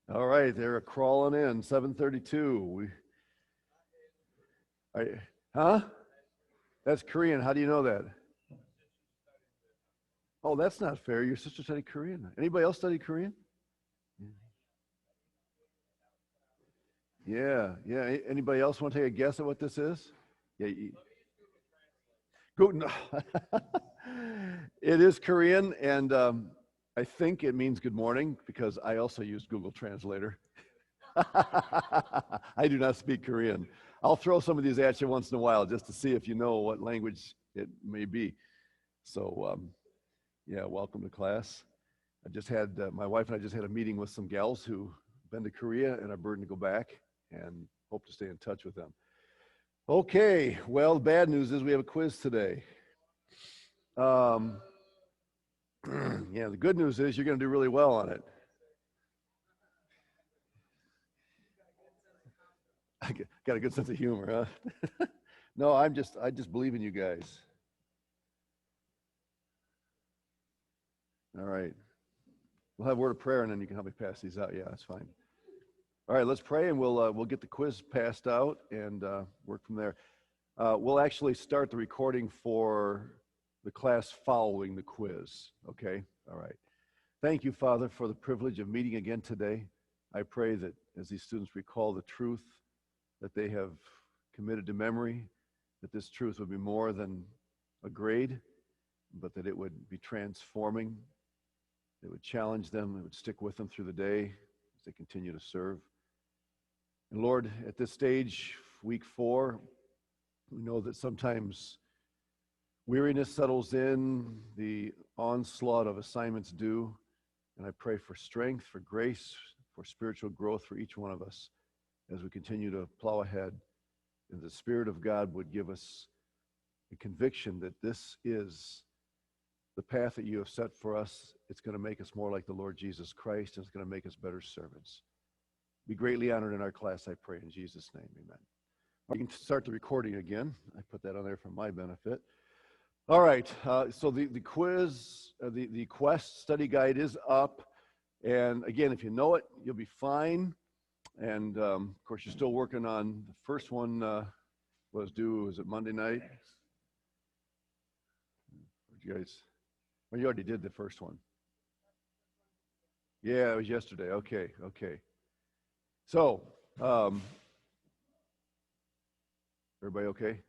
All right, they're crawling in. 7:32. Huh? That's Korean. How do you know that? Oh, that's not fair. Your sister studied Korean. Anybody else study Korean? Yeah, yeah. Anybody else want to take a guess at what this is? Yeah. Guten. It is Korean, and I think it means good morning because I also use Google Translator. I do not speak Korean. I'll throw some of these at you once in a while just to see if you know what language it may be. So, yeah, welcome to class. I just had, my wife and I just had a meeting with some gals who've been to Korea and are burdened to go back and hope to stay in touch with them. Okay, well, the bad news is we have a quiz today. Yeah, the good news is you're going to do really well on it. I got a good sense of humor, huh? No, I just believe in you guys. All right. We'll have a word of prayer and then you can help me pass these out. Yeah, that's fine. All right, let's pray and we'll get the quiz passed out and work from there. We'll actually start the recording for the class following the quiz. Okay? All right. Thank you, Father, for the privilege of meeting again today. I pray that as these students recall the truth that they have committed to memory, that this truth would be more than a grade, but that it would be transforming. It would challenge them. It would stick with them through the day as they continue to serve. And Lord, at this stage, week 4, we know that sometimes weariness settles in, the onslaught of assignments do, and I pray for strength, for grace, for spiritual growth for each one of us as we continue to plow ahead. And the Spirit of God would give us a conviction that this is the path that you have set for us. It's going to make us more like the Lord Jesus Christ, and it's going to make us better servants. Be greatly honored in our class, I pray, in Jesus' name, amen. You can start the recording again. I put that on there for my benefit. All right, so the quiz, the Quest study guide is up. And again, if you know it, you'll be fine. And of course, you're still working on the first one. Was it Monday night? You guys, well, you already did the first one. Yeah, it was yesterday. Okay. So, everybody okay?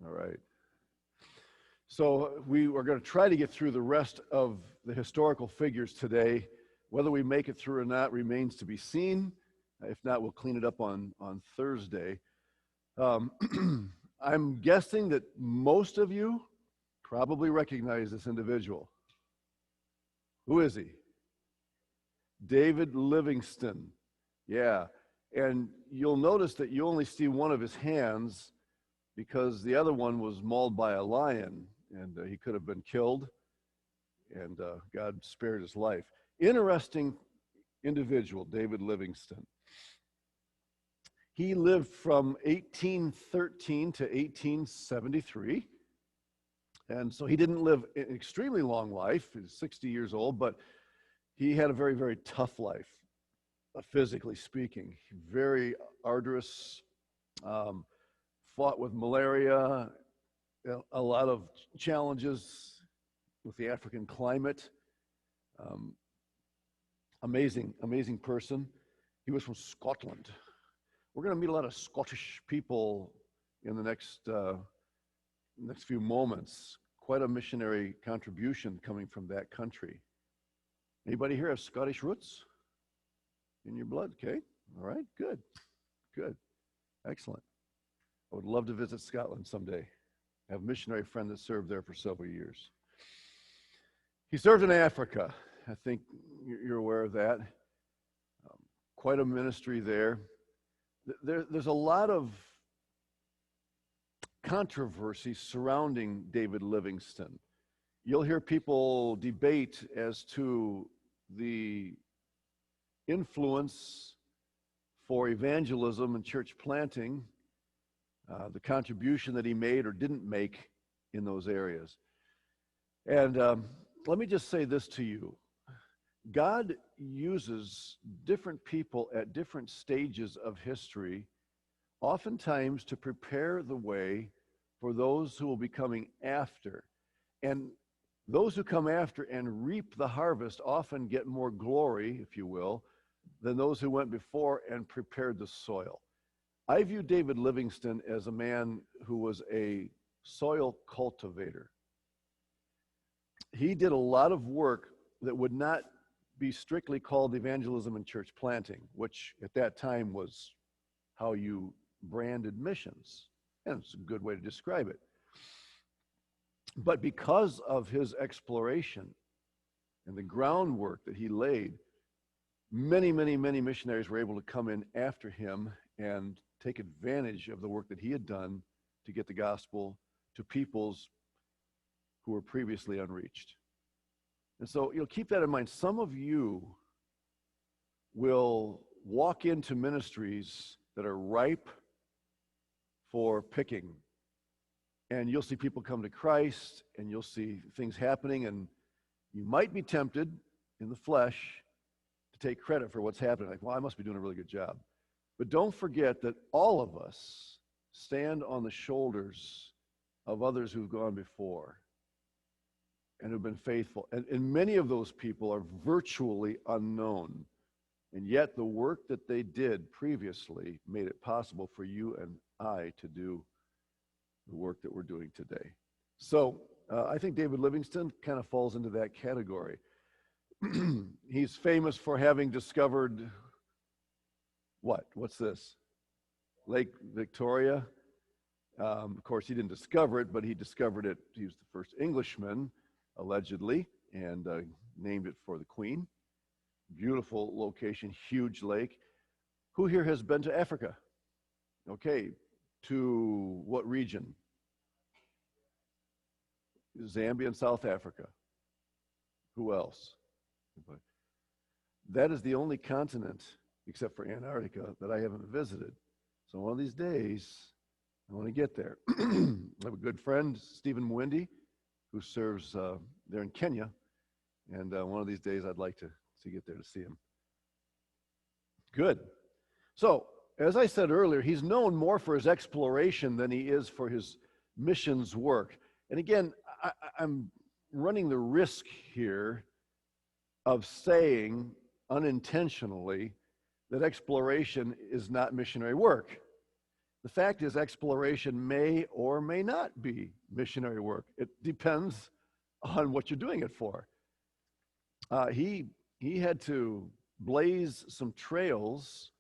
All right. So we are going to try to get through the rest of the historical figures today. Whether we make it through or not remains to be seen. If not, we'll clean it up on Thursday. I'm guessing that most of you probably recognize this individual. Who is he? David Livingstone. Yeah. And you'll notice that you only see one of his hands because the other one was mauled by a lion, and he could have been killed, and God spared his life. Interesting individual, David Livingstone. He lived from 1813 to 1873, and so he didn't live an extremely long life. He's 60 years old, but he had a very, very tough life, physically speaking. Very arduous, fought with malaria, a lot of challenges with the African climate. Amazing person. He was from Scotland. We're going to meet a lot of Scottish people in the next few moments. Quite a missionary contribution coming from that country. Anybody here have Scottish roots in your blood? Okay, all right, good, excellent. I would love to visit Scotland someday. I have a missionary friend that served there for several years. He served in Africa. I think you're aware of that. Quite a ministry there. There's a lot of controversy surrounding David Livingstone. You'll hear people debate as to the influence for evangelism and church planting, the contribution that he made or didn't make in those areas. And let me just say this to you. God uses different people at different stages of history, oftentimes to prepare the way for those who will be coming after. And those who come after and reap the harvest often get more glory, if you will, than those who went before and prepared the soil. I view David Livingstone as a man who was a soil cultivator. He did a lot of work that would not be strictly called evangelism and church planting, which at that time was how you branded missions. And it's a good way to describe it. But because of his exploration and the groundwork that he laid, many, many, many missionaries were able to come in after him and take advantage of the work that he had done to get the gospel to peoples who were previously unreached. And so, keep that in mind. Some of you will walk into ministries that are ripe for picking. And you'll see people come to Christ, and you'll see things happening, and you might be tempted in the flesh to take credit for what's happening. Like, well, I must be doing a really good job. But don't forget that all of us stand on the shoulders of others who've gone before and who've been faithful. And many of those people are virtually unknown. And yet the work that they did previously made it possible for you and I to do the work that we're doing today. So I think David Livingstone kind of falls into that category. He's famous for having discovered what? What's this? Lake Victoria. Of course, he didn't discover it, but he discovered it. He was the first Englishman, allegedly, and named it for the Queen. Beautiful location, huge lake. Who here has been to Africa? Okay, to what region? Zambia and South Africa. Who else? That is the only continent, except for Antarctica, that I haven't visited. So one of these days, I want to get there. I have a good friend, Stephen Mwindi, who serves there in Kenya, and one of these days I'd like to get there to see him. Good. So, as I said earlier, he's known more for his exploration than he is for his missions work. And again, I'm running the risk here of saying unintentionally that exploration is not missionary work. The fact is, exploration may or may not be missionary work. It depends on what you're doing it for. He had to blaze some trails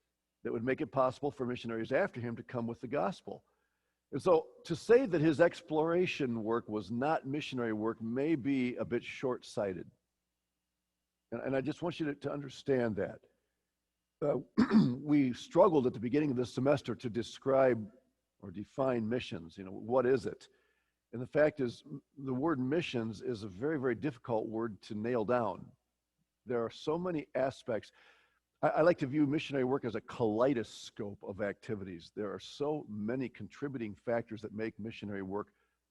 that would make it possible for missionaries after him to come with the gospel. And so to say that his exploration work was not missionary work may be a bit short-sighted. And I just want you to understand that. We struggled at the beginning of this semester to describe or define missions. What is it? And the fact is, the word missions is a very, very difficult word to nail down. There are so many aspects. I like to view missionary work as a kaleidoscope of activities. There are so many contributing factors that make missionary work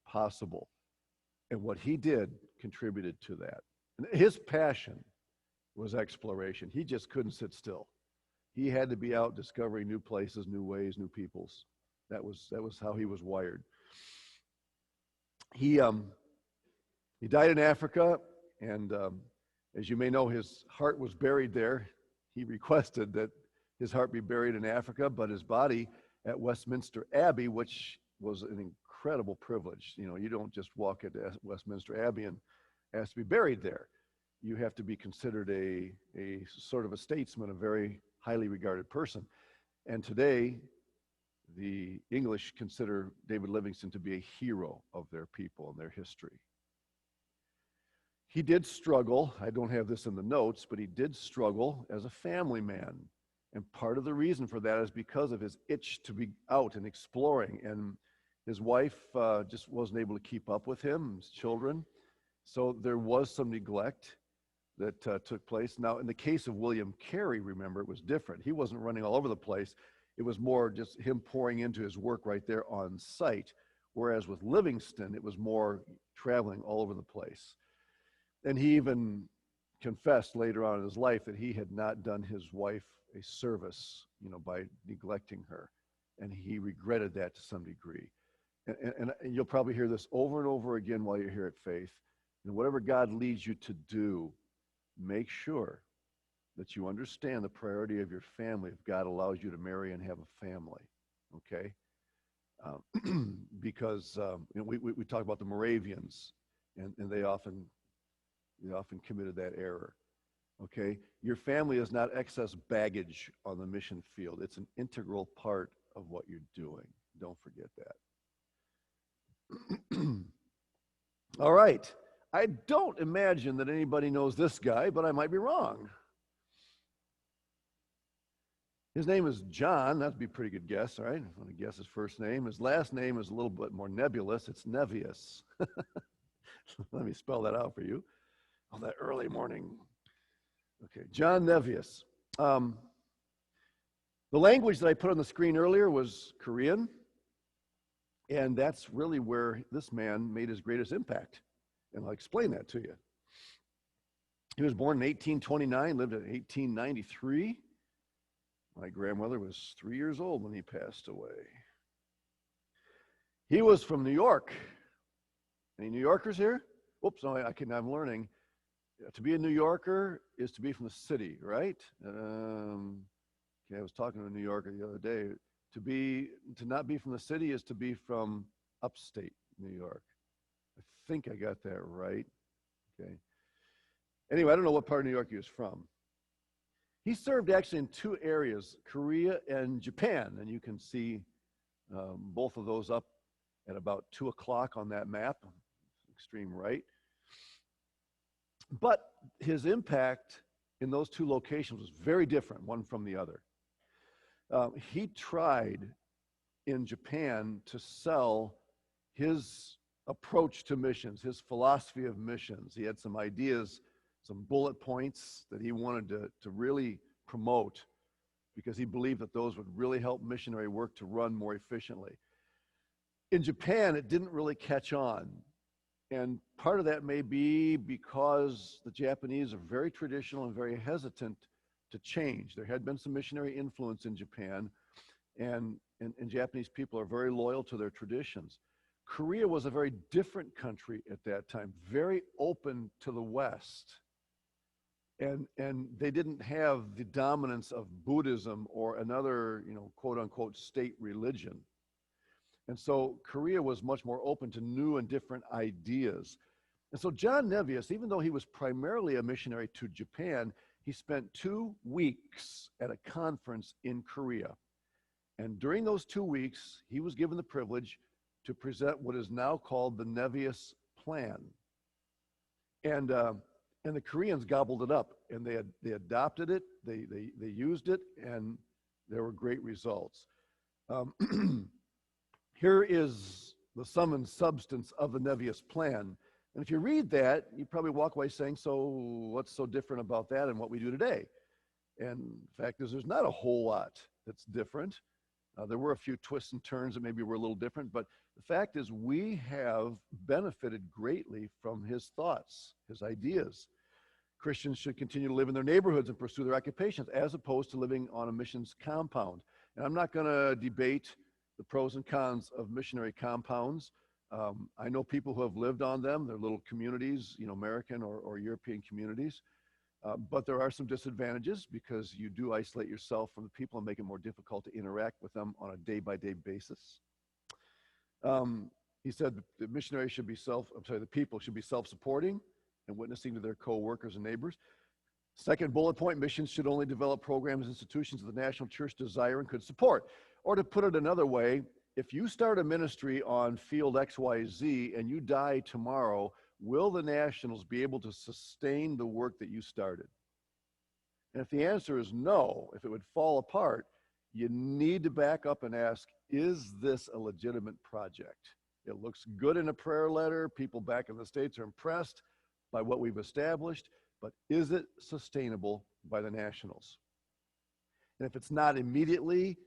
possible. And what he did contributed to that. And his passion was exploration. He just couldn't sit still. He had to be out discovering new places, new ways, new peoples. That was how he was wired. He died in Africa, and as you may know, his heart was buried there. He requested that his heart be buried in Africa, but his body at Westminster Abbey, which was an incredible privilege. You don't just walk into Westminster Abbey and ask to be buried there. You have to be considered a sort of a statesman, a very highly regarded person. And today, the English consider David Livingstone to be a hero of their people and their history. He did struggle. I don't have this in the notes, but he did struggle as a family man. And part of the reason for that is because of his itch to be out and exploring. And his wife just wasn't able to keep up with him, his children. So there was some neglect that took place. Now, in the case of William Carey, remember, it was different. He wasn't running all over the place. It was more just him pouring into his work right there on site. Whereas with Livingstone, it was more traveling all over the place. And he even confessed later on in his life that he had not done his wife a service, by neglecting her. And he regretted that to some degree. And you'll probably hear this over and over again while you're here at Faith. And whatever God leads you to do, make sure that you understand the priority of your family if God allows you to marry and have a family, okay? Because we talk about the Moravians, and they often committed that error. Okay, your family is not excess baggage on the mission field. It's an integral part of what you're doing. Don't forget that. All right. I don't imagine that anybody knows this guy, but I might be wrong. His name is John. That'd be a pretty good guess, all right? I want to guess his first name. His last name is a little bit more nebulous. It's Nevius. Let me spell that out for you. On that early morning. Okay, John Nevius. The language that I put on the screen earlier was Korean, and that's really where this man made his greatest impact, and I'll explain that to you. He was born in 1829, lived in 1893. My grandmother was 3 years old when he passed away. He was from New York. Any New Yorkers here? Whoops, no, I'm learning. To be a New Yorker is to be from the city, right? Okay, I was talking to a New Yorker the other day. To not be from the city is to be from upstate New York. I think I got that right. Okay. Anyway, I don't know what part of New York he was from. He served actually in two areas, Korea and Japan, and you can see both of those up at about 2 o'clock on that map, extreme right. But his impact in those two locations was very different, one from the other. He tried in Japan to sell his approach to missions, his philosophy of missions. He had some ideas, some bullet points that he wanted to really promote because he believed that those would really help missionary work to run more efficiently. In Japan, it didn't really catch on. And part of that may be because the Japanese are very traditional and very hesitant to change. There had been some missionary influence in Japan, and Japanese people are very loyal to their traditions. Korea was a very different country at that time, very open to the West. And they didn't have the dominance of Buddhism or another, quote unquote, state religion. And so Korea was much more open to new and different ideas. And so John Nevius, even though he was primarily a missionary to Japan, he spent 2 weeks at a conference in Korea. And during those 2 weeks, he was given the privilege to present what is now called the Nevius Plan. And the Koreans gobbled it up, and they adopted it, they used it, and there were great results. Here is the sum and substance of the Nevius Plan. And if you read that, you probably walk away saying, so what's so different about that and what we do today? And the fact is, there's not a whole lot that's different. There were a few twists and turns that maybe were a little different, but the fact is we have benefited greatly from his thoughts, his ideas. Christians should continue to live in their neighborhoods and pursue their occupations as opposed to living on a missions compound. And I'm not going to debate the pros and cons of missionary compounds. I know people who have lived on them. They're little communities, American or European communities. But there are some disadvantages because you do isolate yourself from the people and make it more difficult to interact with them on a day-by-day basis. He said the missionaries should be the people should be self-supporting and witnessing to their co-workers and neighbors. Second bullet point, missions should only develop programs and institutions that the national church desire and could support. Or to put it another way, if you start a ministry on field XYZ and you die tomorrow, will the nationals be able to sustain the work that you started? And if the answer is no, if it would fall apart, you need to back up and ask, is this a legitimate project? It looks good in a prayer letter. People back in the States are impressed by what we've established, but is it sustainable by the nationals? And if it's not immediately,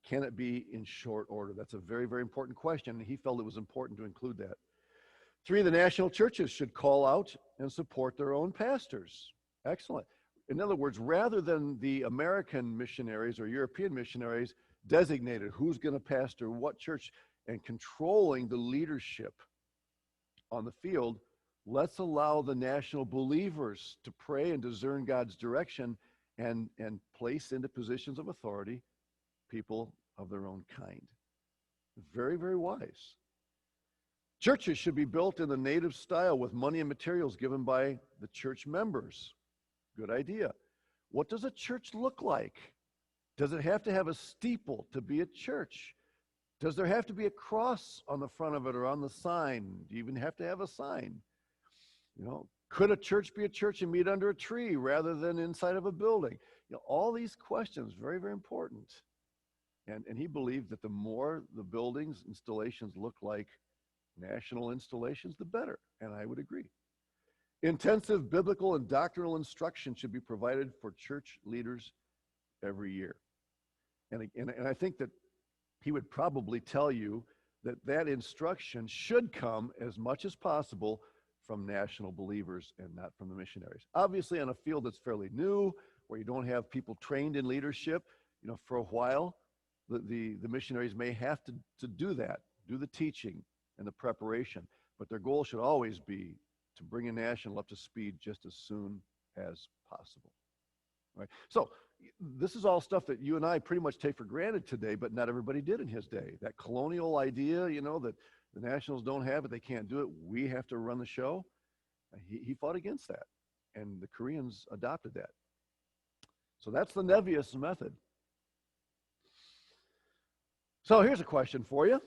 can it be in short order? That's a very, very important question, and he felt it was important to include that. 3, the national churches should call out and support their own pastors. Excellent. In other words, rather than the American missionaries or European missionaries designated who's going to pastor what church and controlling the leadership on the field, let's allow the national believers to pray and discern God's direction and place into positions of authority people of their own kind. Very, very wise. Churches should be built in the native style with money and materials given by the church members. Good idea. What does a church look like? Does it have to have a steeple to be a church? Does there have to be a cross on the front of it or on the sign? Do you even have to have a sign? You know, could a church be a church and meet under a tree rather than inside of a building? You know, all these questions, very, very important. And he believed that the more the buildings, installations look like national installations, the better. And I would agree. Intensive biblical and doctrinal instruction should be provided for church leaders every year. And I think that he would probably tell you that that instruction should come as much as possible from national believers and not from the missionaries. Obviously, on a field that's fairly new, where you don't have people trained in leadership, you know, for a while, the missionaries may have to do that, do the teaching and the preparation. But their goal should always be to bring a national up to speed just as soon as possible. Right? So this is all stuff that you and I pretty much take for granted today, but not everybody did in his day. That colonial idea, you know, that the nationals don't have it, they can't do it, we have to run the show. He fought against that, and the Koreans adopted that. So that's the Nevius method. So here's a question for you.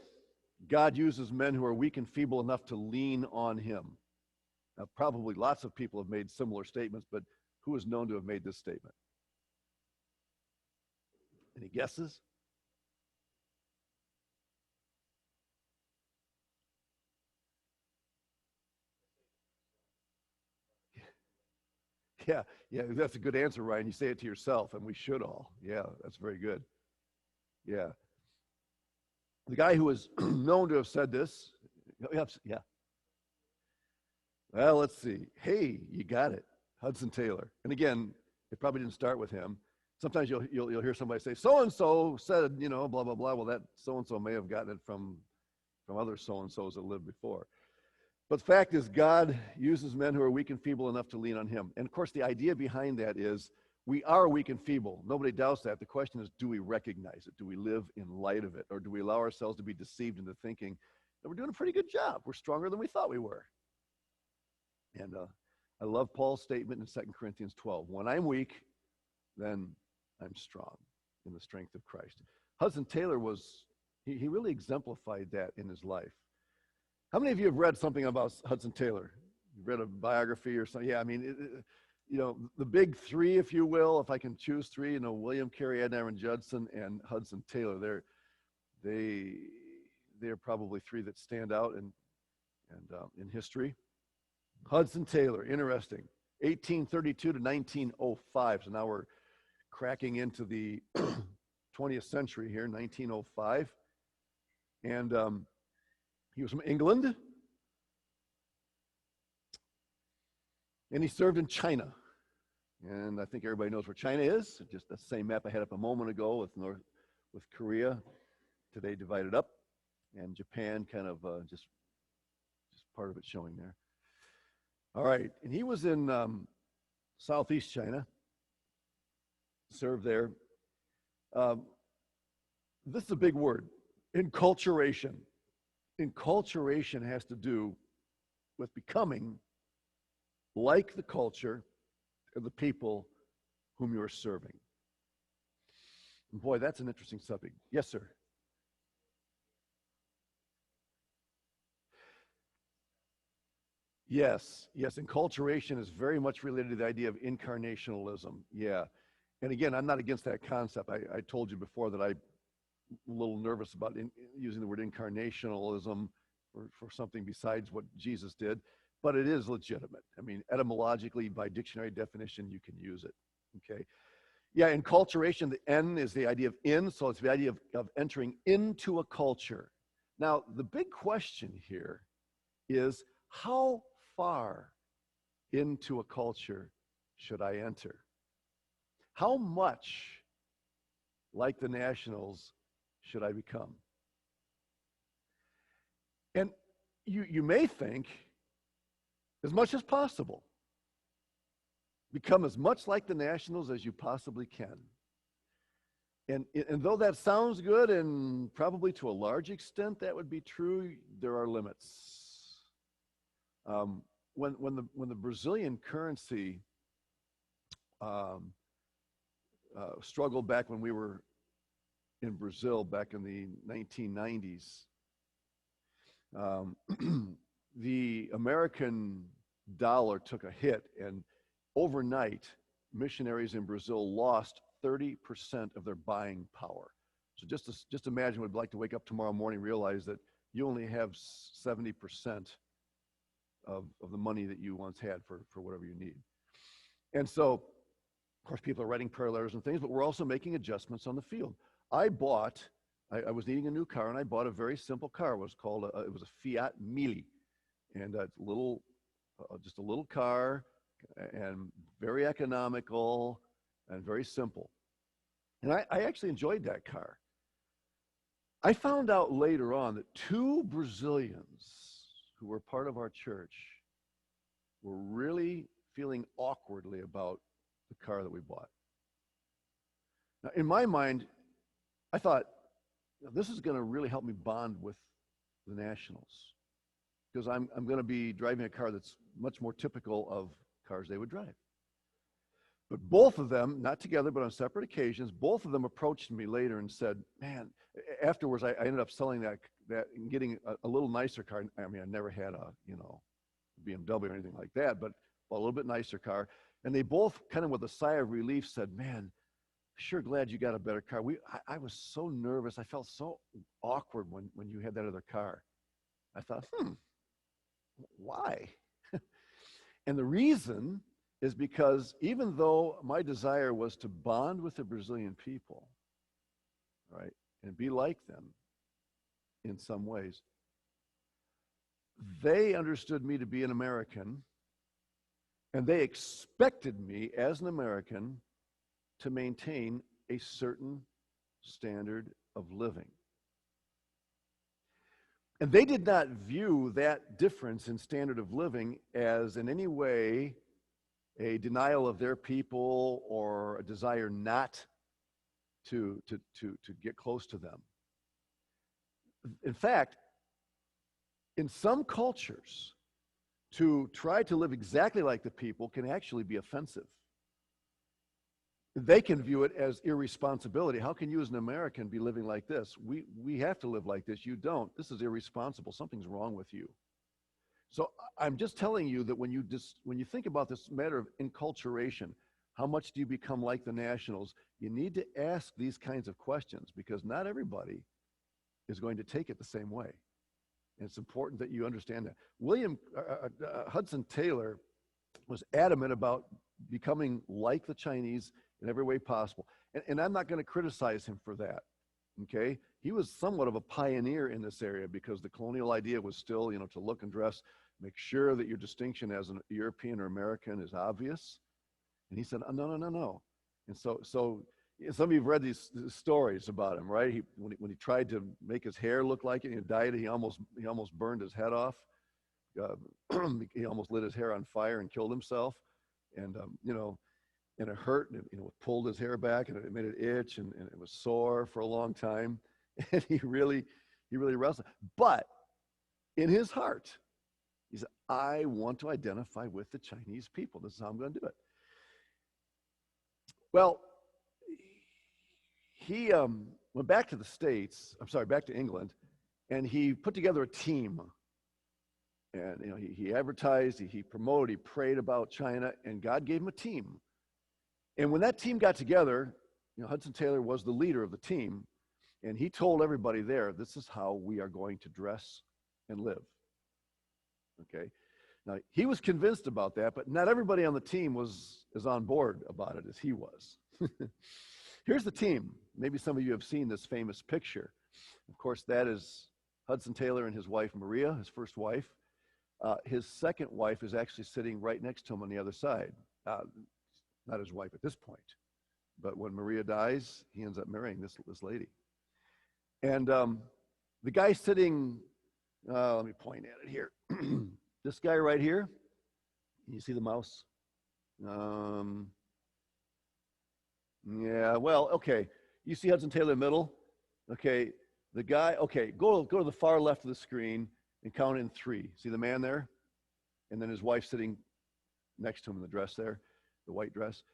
God uses men who are weak and feeble enough to lean on him. Now, probably lots of people have made similar statements, but who is known to have made this statement? Any guesses? Yeah, that's a good answer, Ryan. You say it to yourself, and we should all. Yeah, that's very good. Yeah. The guy who is known to have said this, yeah. Well, let's see. Hey, you got it. Hudson Taylor. And again, it probably didn't start with him. Sometimes you'll hear somebody say, so-and-so said, you know, blah, blah, blah. Well, that so-and-so may have gotten it from other so-and-sos that lived before. But the fact is, God uses men who are weak and feeble enough to lean on him. And of course, the idea behind that is we are weak and feeble. Nobody doubts that. The question is, do we recognize it? Do we live in light of it? Or do we allow ourselves to be deceived into thinking that we're doing a pretty good job? We're stronger than we thought we were. And I love Paul's statement in 2 Corinthians 12. When I'm weak, then I'm strong in the strength of Christ. Hudson Taylor he really exemplified that in his life. How many of you have read something about Hudson Taylor? You've read a biography or something? Yeah, I mean, you know, the big three, if you will, if I can choose three, you know, William Carey, Adoniram Judson, and Hudson Taylor. They're probably three that stand out in history. Hudson Taylor, interesting. 1832 to 1905. So now we're cracking into the 20th century here, 1905. And he was from England. And he served in China. And I think everybody knows where China is. Just the same map I had up a moment ago with Korea today divided up. And Japan kind of just part of it showing there. All right. And he was in southeast China. Served there. This is a big word. Enculturation. Enculturation has to do with becoming like the culture of the people whom you are serving. And boy, that's an interesting subject. Yes, sir. Yes. Enculturation is very much related to the idea of incarnationalism. Yeah. And again, I'm not against that concept. I told you before that I'm a little nervous about using the word incarnationalism for something besides what Jesus did, but it is legitimate. I mean, etymologically, by dictionary definition, you can use it. Okay. Yeah, enculturation, the N is the idea of in, so it's the idea of entering into a culture. Now, the big question here is, how far into a culture should I enter? How much like the nationals should I become? And you may think as much as possible. Become as much like the nationals as you possibly can. And though that sounds good, and probably to a large extent that would be true, there are limits. When the Brazilian currency struggled back when we were in Brazil back in the 1990s, the American dollar took a hit, and overnight, missionaries in Brazil lost 30% of their buying power. So just imagine what it'd be like to wake up tomorrow morning and realize that you only have 70% of the money that you once had for whatever you need. And so, of course, people are writing prayer letters and things, but we're also making adjustments on the field. I was needing a new car, and I bought a very simple car. It was a Fiat Mille, and it's just a little car, and very economical and very simple. And I actually enjoyed that car. I found out later on that two Brazilians who were part of our church were really feeling awkwardly about the car that we bought. Now, in my mind, I thought, this is going to really help me bond with the nationals, because I'm going to be driving a car that's much more typical of cars they would drive. But both of them, not together, but on separate occasions, both of them approached me later and said, man, afterwards I ended up selling that and getting a little nicer car. I mean, I never had a BMW or anything like that, but a little bit nicer car. And they both kind of with a sigh of relief said, man, sure glad you got a better car. I was so nervous. I felt so awkward when you had that other car. I thought, why? And the reason is because even though my desire was to bond with the Brazilian people, right, and be like them in some ways, they understood me to be an American, and they expected me as an American to maintain a certain standard of living. And they did not view that difference in standard of living as in any way a denial of their people or a desire not to get close to them. In fact, in some cultures, to try to live exactly like the people can actually be offensive. They can view it as irresponsibility. How can you as an American be living like this? We have to live like this. You don't. This is irresponsible. Something's wrong with you. So I'm just telling you that when you think about this matter of enculturation, how much do you become like the nationals? You need to ask these kinds of questions, because not everybody is going to take it the same way. And it's important that you understand that. Hudson Taylor was adamant about becoming like the Chinese in every way possible. And I'm not going to criticize him for that, okay? He was somewhat of a pioneer in this area, because the colonial idea was still, to look and dress, make sure that your distinction as an European or American is obvious. And he said, oh, no. And so some of you have read these stories about him, right? When he tried to make his hair look like it, and dyed it, he almost burned his head off. He almost lit his hair on fire and killed himself. And and it hurt, and it pulled his hair back, and it made it itch, and it was sore for a long time. And he really wrestled. But in his heart, he said, I want to identify with the Chinese people. This is how I'm going to do it. Well, he went back to back to England, and he put together a team. And he advertised, he promoted, he prayed about China, and God gave him a team. And when that team got together, Hudson Taylor was the leader of the team, and he told everybody there, this is how we are going to dress and live. Okay? Now, he was convinced about that, but not everybody on the team was as on board about it as he was. Here's the team. Maybe some of you have seen this famous picture. Of course, that is Hudson Taylor and his wife, Maria, his first wife. His second wife is actually sitting right next to him on the other side. Uh, not his wife at this point, but when Maria dies, he ends up marrying this lady. And the guy sitting, let me point at it here. This guy right here, you see the mouse? Yeah, well, okay. You see Hudson Taylor in the middle? Okay, the guy, okay, go to the far left of the screen and count in 3. See the man there? And then his wife sitting next to him in the dress there, the white dress.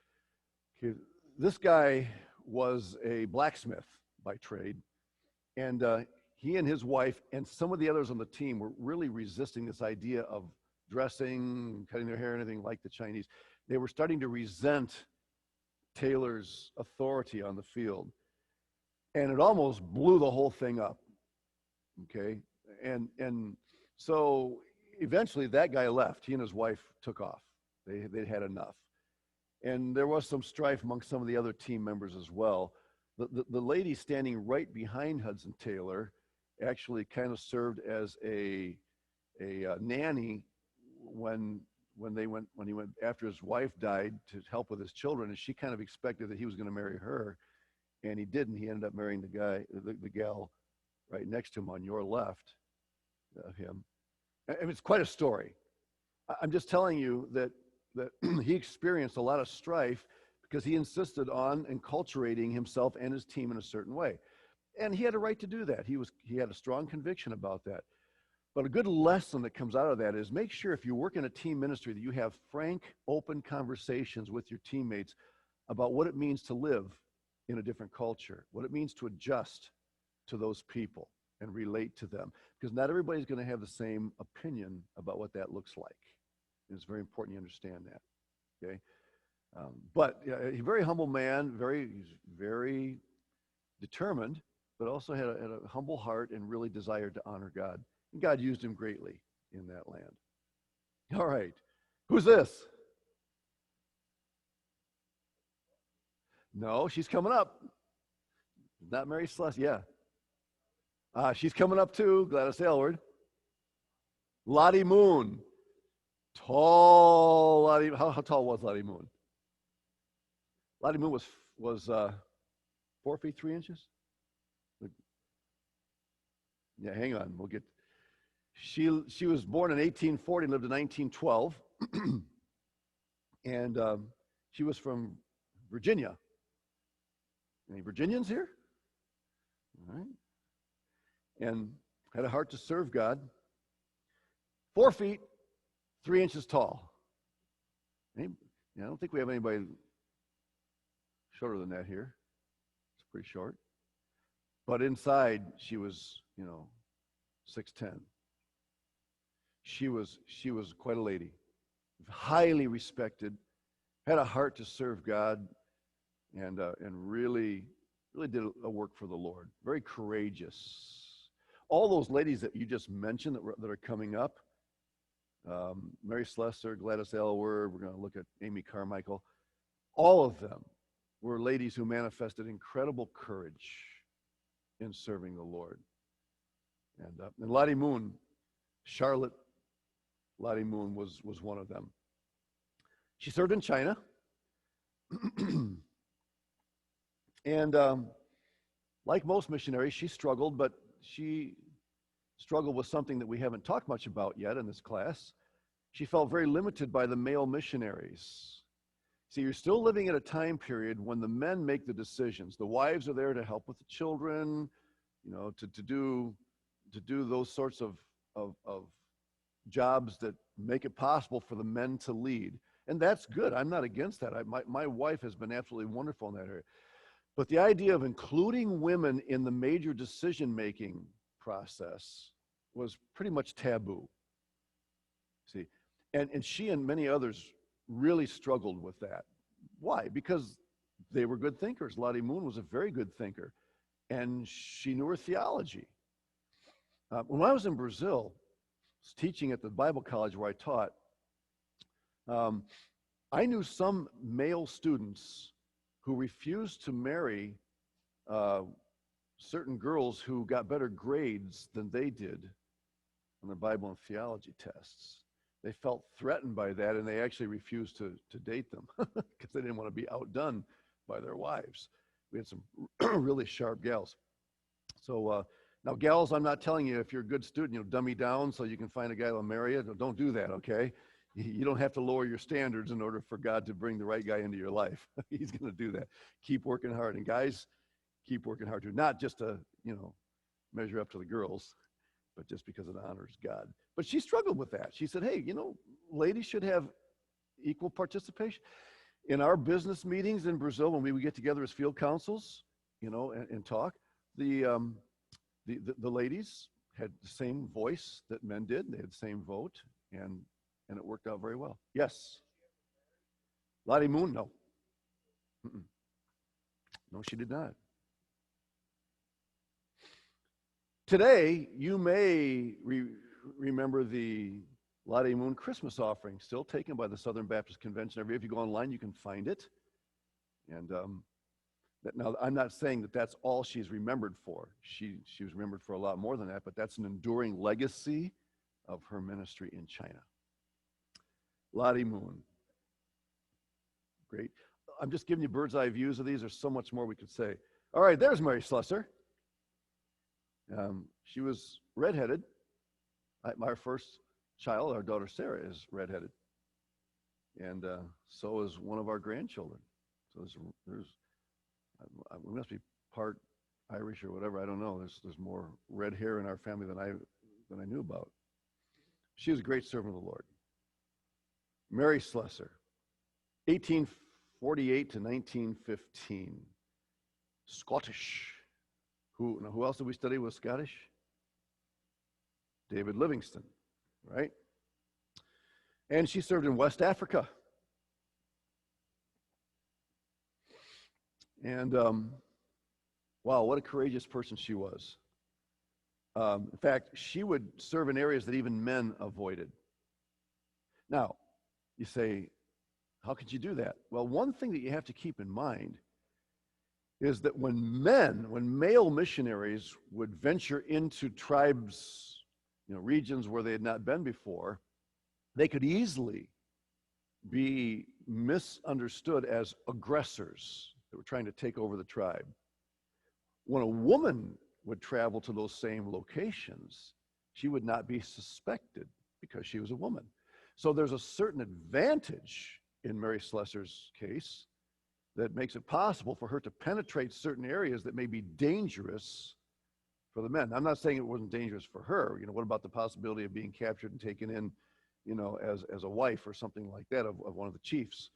Okay, this guy was a blacksmith by trade, and he and his wife and some of the others on the team were really resisting this idea of dressing, cutting their hair, anything like the Chinese. They were starting to resent Taylor's authority on the field, and it almost blew the whole thing up. Okay, and so eventually that guy left. He and his wife took off. They'd had enough, and there was some strife among some of the other team members as well. The lady standing right behind Hudson Taylor actually kind of served as a nanny when he went after his wife died to help with his children, and she kind of expected that he was going to marry her, and he didn't. He ended up marrying the gal right next to him on your left of him. And it's quite a story. I'm just telling you that he experienced a lot of strife because he insisted on enculturating himself and his team in a certain way, and he had a right to do that. He had a strong conviction about that. But a good lesson that comes out of that is make sure if you work in a team ministry that you have frank, open conversations with your teammates about what it means to live in a different culture, what it means to adjust to those people and relate to them. Because not everybody's going to have the same opinion about what that looks like. And it's very important you understand that. Okay? But a very humble man, very determined, but also had a humble heart and really desired to honor God. And God used him greatly in that land. All right. Who's this? No, she's coming up. Not Mary Celeste. Yeah. She's coming up too. Gladys Aylward. Lottie Moon. Tall Lottie. How tall was Lottie Moon? Lottie Moon was 4 feet 3 inches. Yeah, hang on. We'll get. She was born in 1840 and lived in 1912, and she was from Virginia. Any Virginians here? All right. And had a heart to serve God. 4 feet 3 inches tall. I don't think we have anybody shorter than that here. It's pretty short. But inside, she was, 6'10". She was quite a lady, highly respected, had a heart to serve God, and really did a work for the Lord. Very courageous. All those ladies that you just mentioned that are coming up, Mary Celeste, Gladys Aylward, we're going to look at Amy Carmichael. All of them were ladies who manifested incredible courage in serving the Lord. And Lottie Moon, Charlotte Lottie Moon was one of them. She served in China. And like most missionaries, she struggled, but she struggled with something that we haven't talked much about yet in this class. She felt very limited by the male missionaries. See, you're still living at a time period when the men make the decisions. The wives are there to help with the children, to do those sorts of jobs that make it possible for the men to lead. And that's good. I'm not against that. My wife has been absolutely wonderful in that area. But the idea of including women in the major decision-making process was pretty much taboo. See, and she and many others really struggled with that. Why? Because they were good thinkers. Lottie Moon was a very good thinker, and she knew her theology. When I was in Brazil, teaching at the Bible college where I taught, I knew some male students who refused to marry certain girls who got better grades than they did on their Bible and theology tests. They felt threatened by that, and they actually refused to date them because they didn't want to be outdone by their wives. We had some really sharp gals. So now, gals, I'm not telling you if you're a good student, dummy down so you can find a guy that'll marry you. Don't do that, okay? You don't have to lower your standards in order for God to bring the right guy into your life. He's going to do that. Keep working hard. And guys, keep working hard too. Not just to, measure up to the girls, but just because it honors God. But she struggled with that. She said, hey, ladies should have equal participation. In our business meetings in Brazil, when we would get together as field councils, and talk, the ladies had the same voice that men did. They had the same vote, and it worked out very well. Yes. Lottie Moon, no. Mm-mm. No, she did not. Today, you may remember the Lottie Moon Christmas offering, still taken by the Southern Baptist Convention every year. If you go online, you can find it. And now, I'm not saying that that's all she's remembered for. She was remembered for a lot more than that, but that's an enduring legacy of her ministry in China. Lottie Moon. Great. I'm just giving you bird's eye views of these. There's so much more we could say. All right, there's Mary Slessor. She was redheaded. My first child, our daughter Sarah, is redheaded. And so is one of our grandchildren. So we must be part Irish or whatever. I don't know. There's more red hair in our family than I knew about. She was a great servant of the Lord. Mary Slessor, 1848 to 1915. Scottish. Who else did we study was Scottish? David Livingstone, right? And she served in West Africa. And wow, what a courageous person she was. In fact, she would serve in areas that even men avoided. Now, you say, how could you do that? Well, one thing that you have to keep in mind is that when male missionaries would venture into tribes, regions where they had not been before, they could easily be misunderstood as aggressors that were trying to take over the tribe. When a woman would travel to those same locations, she would not be suspected because she was a woman. So there's a certain advantage in Mary Slessor's case that makes it possible for her to penetrate certain areas that may be dangerous for the men. I'm not saying it wasn't dangerous for her. What about the possibility of being captured and taken in, as a wife or something like that of one of the chiefs?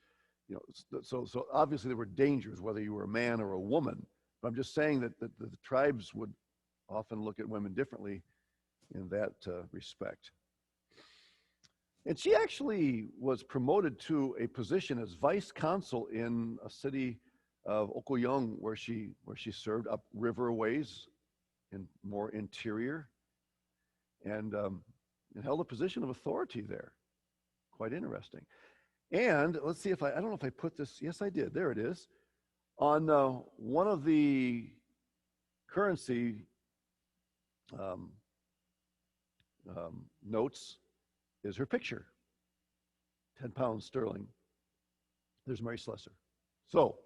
So obviously there were dangers, whether you were a man or a woman. But I'm just saying that the tribes would often look at women differently in that respect. And she actually was promoted to a position as vice consul in a city of Okoyong, where she served up river ways in more interior, and held a position of authority there. Quite interesting. And let's see if I don't know if I put this. Yes, I did. There it is. On one of the currency notes is her picture, 10 pounds sterling. There's Mary Slessor. So,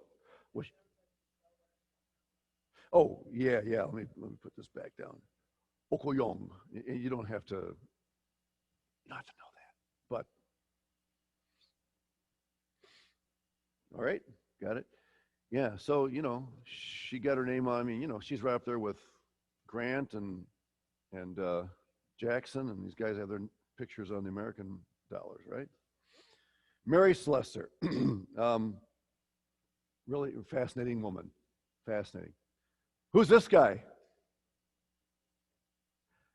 yeah. Let me put this back down. Okoyong. You don't have to know that, but all right, got it. Yeah. So she got her name on. She's right up there with Grant and Jackson, and these guys have their pictures on the American dollars, right? Mary Slessor, really fascinating woman, fascinating. Who's this guy?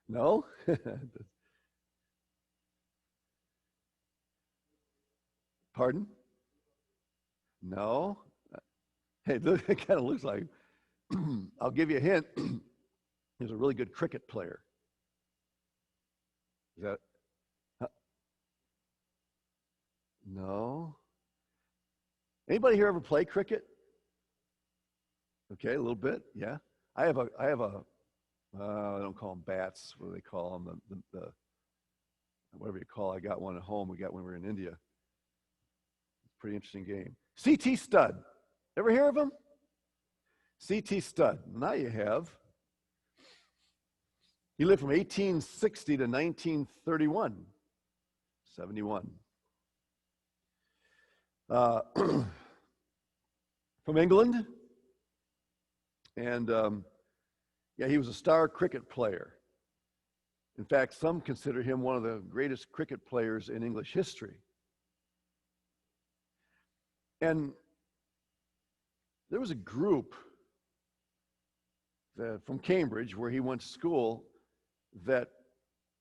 No? Pardon? No? Hey, it kind of looks like, I'll give you a hint. He's a really good cricket player. Is that? No. Anybody here ever play cricket? Okay, a little bit, yeah. I have a I don't call them bats. What do they call them? whatever you call it. I got one at home. We got when we were in India. Pretty interesting game. C.T. Studd. Ever hear of him? C.T. Studd. Now you have. He lived from 1860 to 1931. 71. From England. And he was a star cricket player. In fact, some consider him one of the greatest cricket players in English history. And there was a group from Cambridge, where he went to school, that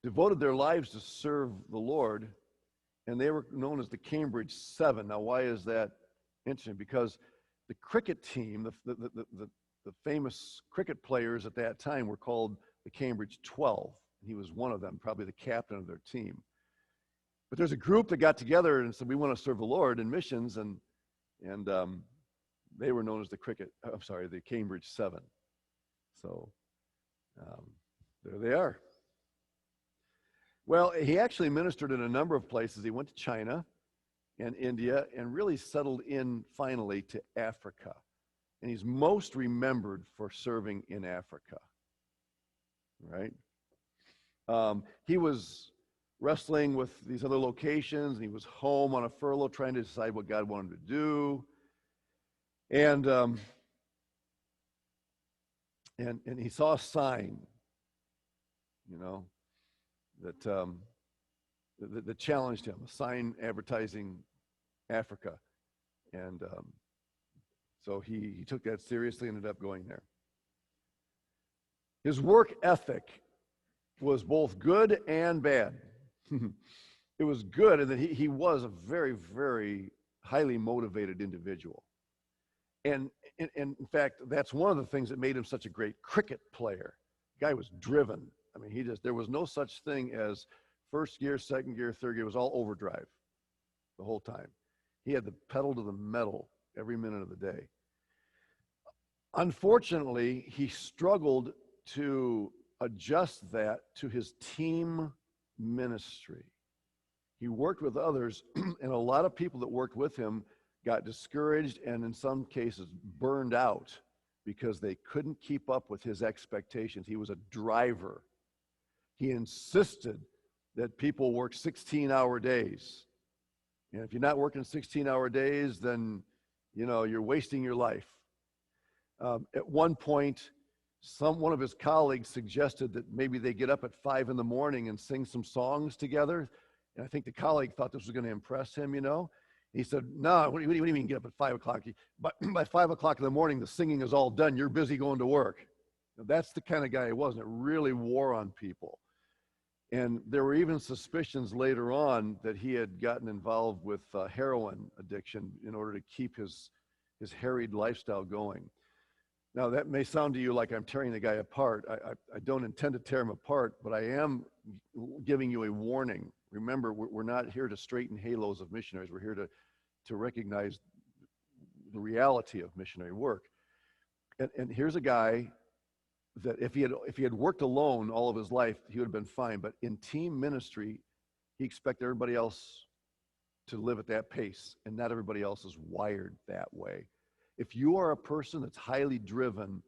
devoted their lives to serve the Lord, and they were known as the Cambridge Seven. Now, why is that interesting? Because the cricket team, the famous cricket players at that time, were called the Cambridge 12. He was one of them, probably the captain of their team. But there's a group that got together and said, we want to serve the Lord in missions, and they were known as the Cambridge Seven. So there they are. Well, he actually ministered in a number of places. He went to China and India and really settled in finally to Africa. And he's most remembered for serving in Africa, right? He was wrestling with these other locations, and he was home on a furlough trying to decide what God wanted to do. And he saw a sign, that challenged him, a sign advertising Africa. And so he took that seriously and ended up going there. His work ethic was both good and bad. It was good in that he was a very, very highly motivated individual. And in fact, that's one of the things that made him such a great cricket player. The guy was driven. I mean, there was no such thing as first gear, second gear, third gear. It was all overdrive the whole time. He had the pedal to the metal every minute of the day. Unfortunately, he struggled to adjust that to his team ministry. He worked with others, and a lot of people that worked with him got discouraged and in some cases burned out because they couldn't keep up with his expectations. He was a driver. He insisted that people work 16-hour days. And if you're not working 16-hour days, then, you're wasting your life. At one point, one of his colleagues suggested that maybe they get up at 5 in the morning and sing some songs together. And I think the colleague thought this was going to impress him, He said, no, what do you mean get up at 5 o'clock? By 5 o'clock in the morning, the singing is all done. You're busy going to work. Now, that's the kind of guy he was, and it really wore on people. And there were even suspicions later on that he had gotten involved with heroin addiction in order to keep his harried lifestyle going. Now, that may sound to you like I'm tearing the guy apart. I don't intend to tear him apart, but I am giving you a warning. Remember, we're not here to straighten halos of missionaries. We're here to recognize the reality of missionary work. And here's a guy that if he had worked alone all of his life, he would have been fine. But in team ministry, he expected everybody else to live at that pace, and not everybody else is wired that way. If you are a person that's highly driven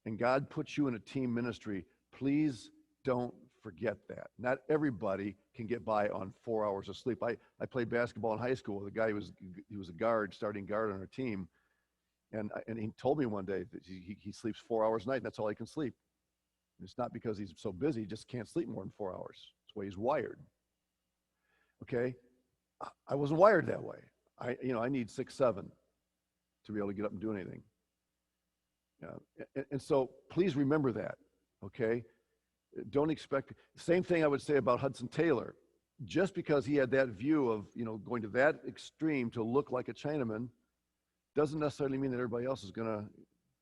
and God puts you in a team ministry, please don't forget that. Not everybody can get by on 4 hours of sleep. I played basketball in high school with a guy he was a starting guard on our team. And he told me one day that he sleeps 4 hours a night, and that's all he can sleep. And it's not because he's so busy, he just can't sleep more than 4 hours. That's the way he's wired. Okay? I wasn't wired that way. I need 6, 7 to be able to get up and do anything. And so please remember that, okay? Don't expect, same thing I would say about Hudson Taylor. Just because he had that view of, going to that extreme to look like a Chinaman doesn't necessarily mean that everybody else is going to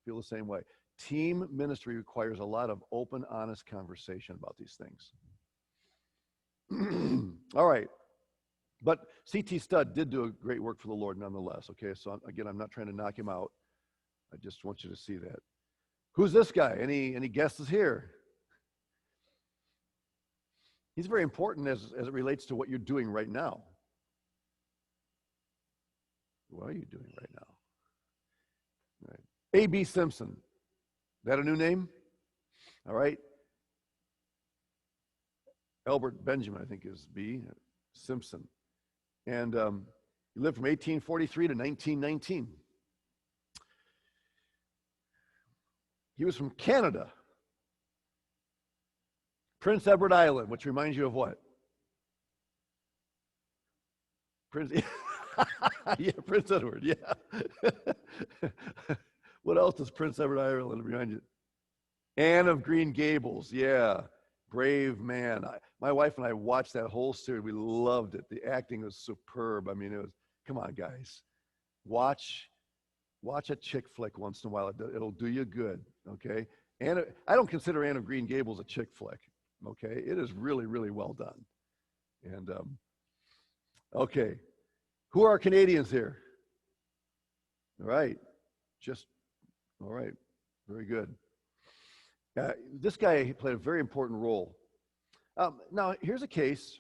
feel the same way. Team ministry requires a lot of open, honest conversation about these things. All right. But C.T. Studd did do a great work for the Lord nonetheless, okay? So again, I'm not trying to knock him out. I just want you to see that. Who's this guy? Any guesses here? He's very important as it relates to what you're doing right now. What are you doing right now? Right. A.B. Simpson. Is that a new name? All right. Albert Benjamin, I think, is B. Simpson. And he lived from 1843 to 1919. He was from Canada. Prince Edward Island, which reminds you of what? Prince Edward, yeah. What else does Prince Edward Island remind you? Anne of Green Gables, yeah. Brave man. My wife and I watched that whole series. We loved it. The acting was superb. I mean, it was, come on, guys. Watch a chick flick once in a while. It'll do you good, okay? And I don't consider Anne of Green Gables a chick flick, okay? It is really, really well done. And, okay. Who are Canadians here? All right. All right. Very good. This guy played a very important role. Now, here's a case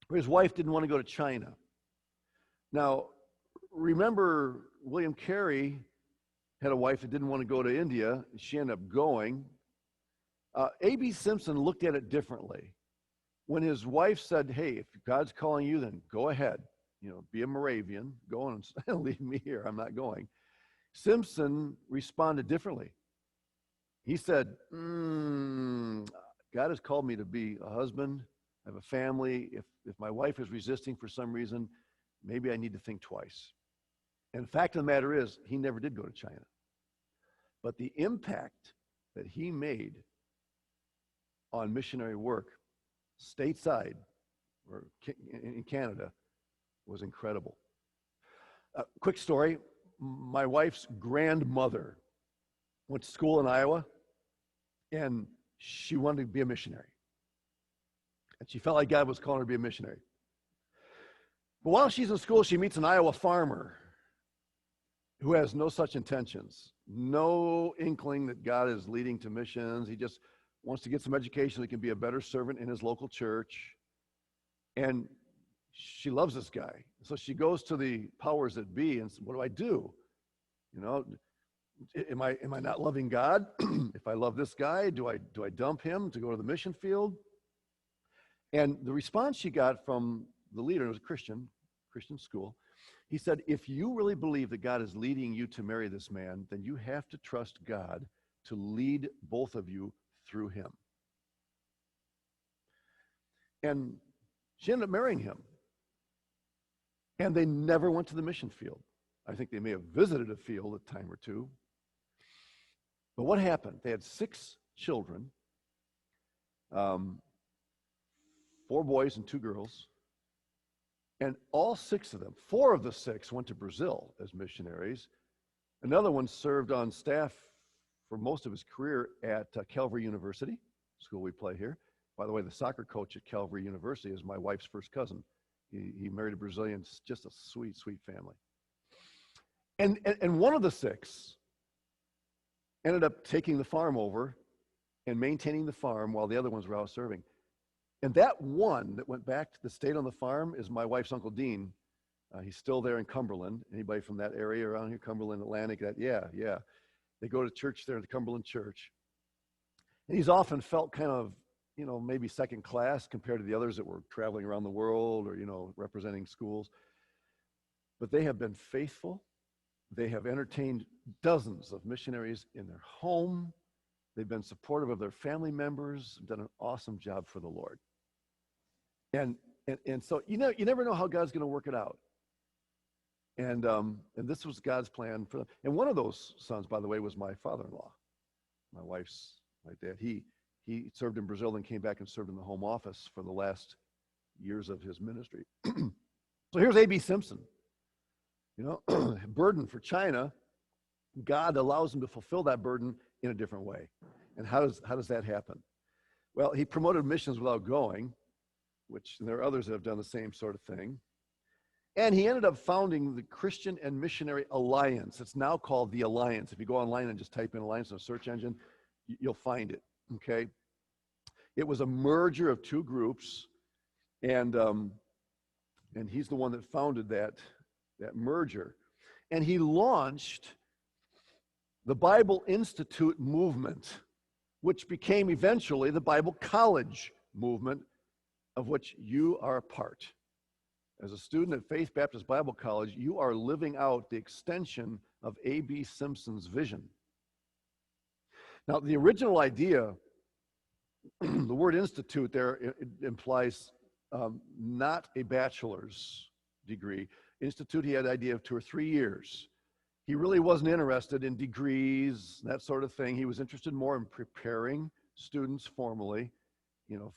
where his wife didn't want to go to China. Now, remember, William Carey had a wife that didn't want to go to India. She ended up going. A.B. Simpson looked at it differently. When his wife said, hey, if God's calling you, then go ahead. You know, be a Moravian. Go on and leave me here. I'm not going. Simpson responded differently. He said, God has called me to be a husband, have a family. If my wife is resisting for some reason, maybe I need to think twice. And the fact of the matter is, he never did go to China. But the impact that he made on missionary work stateside or in Canada was incredible. Quick story. My wife's grandmother went to school in Iowa, and she wanted to be a missionary. And she felt like God was calling her to be a missionary. But while she's in school, she meets an Iowa farmer who has no such intentions, no inkling that God is leading to missions. He just wants to get some education so he can be a better servant in his local church. And she loves this guy. So she goes to the powers that be and says, what do I do? You know, am I not loving God? If I love this guy, do I dump him to go to the mission field? And the response she got from the leader, it was a Christian school, he said, if you really believe that God is leading you to marry this man, then you have to trust God to lead both of you through him. And she ended up marrying him. And they never went to the mission field. I think they may have visited a field a time or two. But what happened? They had 6 children, 4 boys and 2 girls. And all 6 of them, 4 of the 6 went to Brazil as missionaries. Another one served on staff for most of his career at Calvary University, school we play here. By the way, the soccer coach at Calvary University is my wife's first cousin. He married a Brazilian, just a sweet, sweet family. And one of the 6 ended up taking the farm over and maintaining the farm while the other ones were out serving. And that one that went back that stayed on the farm is my wife's Uncle Dean. He's still there in Cumberland. Anybody from that area around here, Cumberland, Atlantic? Yeah. They go to church there at the Cumberland Church. And he's often felt kind of, maybe second class compared to the others that were traveling around the world or, representing schools. But they have been faithful. They have entertained dozens of missionaries in their home. They've been supportive of their family members, done an awesome job for the Lord. And so, you never know how God's going to work it out. And this was God's plan for them. And one of those sons, by the way, was my father-in-law, my dad. He served in Brazil, then came back and served in the home office for the last years of his ministry. So here's A.B. Simpson. Burden for China. God allows him to fulfill that burden in a different way. And how does that happen? Well, he promoted missions without going, which there are others that have done the same sort of thing. And he ended up founding the Christian and Missionary Alliance. It's now called the Alliance. If you go online and just type in Alliance in a search engine, you'll find it, okay? It was a merger of two groups, and he's the one that founded that merger. And he launched the Bible Institute movement, which became eventually the Bible College movement, of which you are a part. As a student at Faith Baptist Bible College, you are living out the extension of A.B. Simpson's vision. Now, the original idea, the word institute there, it implies not a bachelor's degree. Institute, he had the idea of 2 or 3 years. He really wasn't interested in degrees, that sort of thing. He was interested more in preparing students formally,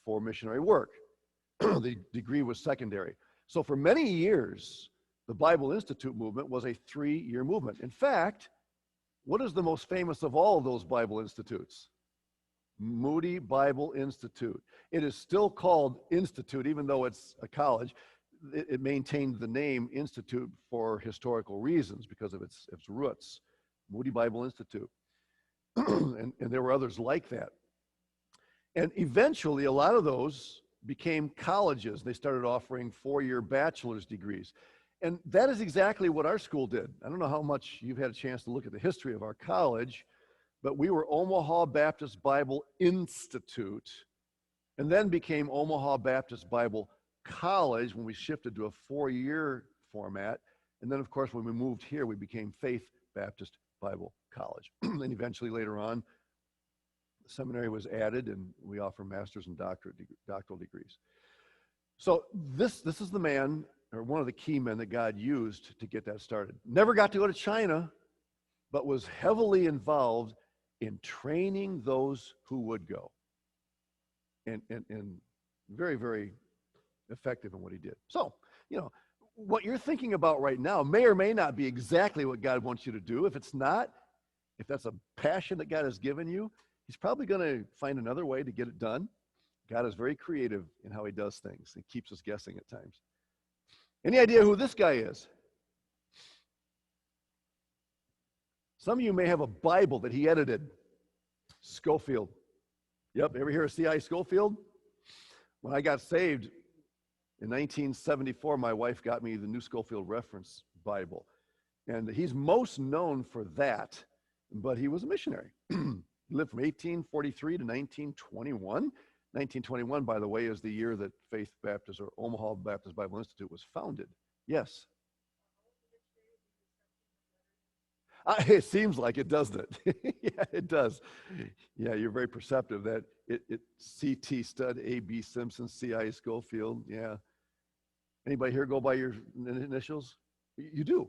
for missionary work. The degree was secondary. So for many years, the Bible Institute movement was a 3-year movement. In fact, what is the most famous of all of those Bible institutes? Moody Bible Institute. It is still called Institute, even though it's a college. It maintained the name Institute for historical reasons because of its roots. Moody Bible Institute. and there were others like that. And eventually, a lot of those became colleges. They started offering 4-year bachelor's degrees. And that is exactly what our school did. I don't know how much you've had a chance to look at the history of our college, but we were Omaha Baptist Bible Institute, and then became Omaha Baptist Bible College when we shifted to a 4-year format. And then, of course, when we moved here, we became Faith Baptist Bible College. And eventually, later on, the seminary was added, and we offer master's and doctoral degrees. So this is the man, or one of the key men that God used to get that started. Never got to go to China, but was heavily involved in training those who would go. And very, very effective in what he did. So, what you're thinking about right now may or may not be exactly what God wants you to do. If it's not, if that's a passion that God has given you, he's probably going to find another way to get it done. God is very creative in how he does things. He keeps us guessing at times. Any idea who this guy is? Some of you may have a Bible that he edited. Schofield. Yep, ever hear of C.I. Schofield? When I got saved in 1974, my wife got me the New Schofield Reference Bible. And he's most known for that, but he was a missionary. He lived from 1843 to 1921. 1921, by the way, is the year that Faith Baptist, or Omaha Baptist Bible Institute, was founded. Yes? It seems like it, doesn't it? Yeah, it does. Yeah, you're very perceptive that it C.T. Stud, A.B. Simpson, C.I. Schofield. Yeah. Anybody here go by your initials? You do?